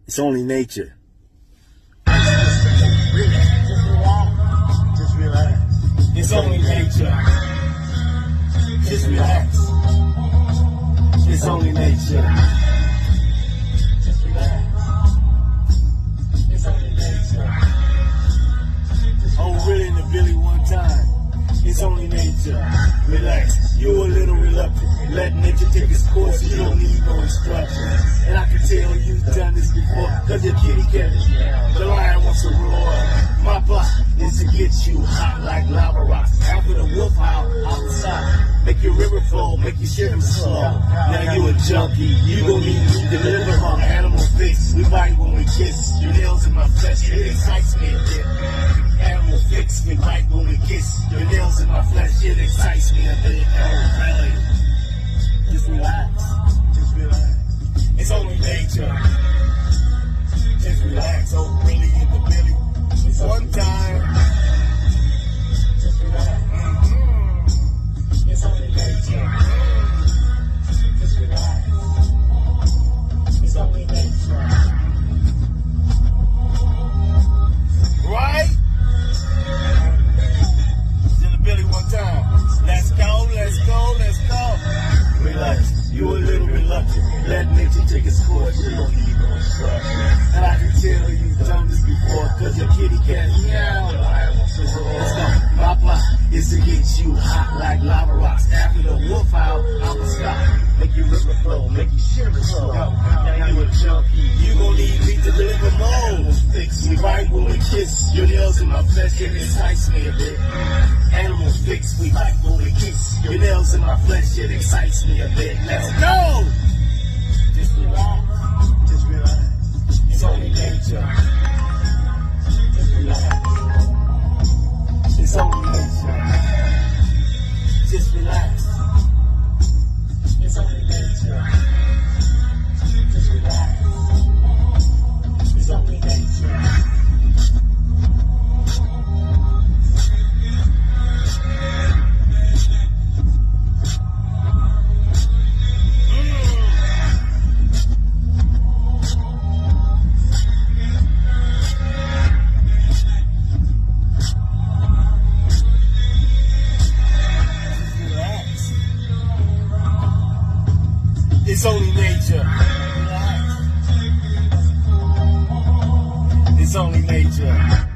It's only nature. Just relax. It's only nature. Just relax. It's only nature. Just relax. It's only nature. Oh, really in the Billy one time. It's only nature. Relax. You're a little reluctant. Let nature take its course. You don't need no instructions. And I can tell you've done this before. Cause your kitty cat, the lion wants to roar. My plot is to get you hot like lava rocks. After the wolf howl outside. Make your river flow, make you share them slow. Now you a junkie. You gon' need me to deliver from animal fix. We bite when we kiss. Your nails in my flesh, it excites me a bit. Animal fix, we bite when we kiss. Your nails in my flesh, it excites me a bit. Realay. Just relax. Just relax. It's only nature. Just relax. Oh, really in the Billy. It's one time. Just relax. It's only nature. Just relax. It's only nature. Right? In the Billy one time. Let's go, let's go, let's go. Relax. You a little reluctant. Let nature take its course. You don't need no instruction. And I can tell you've done this before. Cause your kitty cat meow. Let's go. My plot is to get you hot like lava rocks. After the wolf howl, I'ma stop. Make your river flow, make you shiver slow. Now you a junkie. You gon' need me to deliver more. Fix me right when we kiss. Your nails in my flesh, it excites me a bit. Animal fix, we bite when we kiss. Your nails in my flesh, it excites me a bit. Let's go! Just relax. Just relax. It's only nature. Just relax. It's only nature. Just relax. It's only nature. Just relax. It's only nature. It's only nature. It's only nature.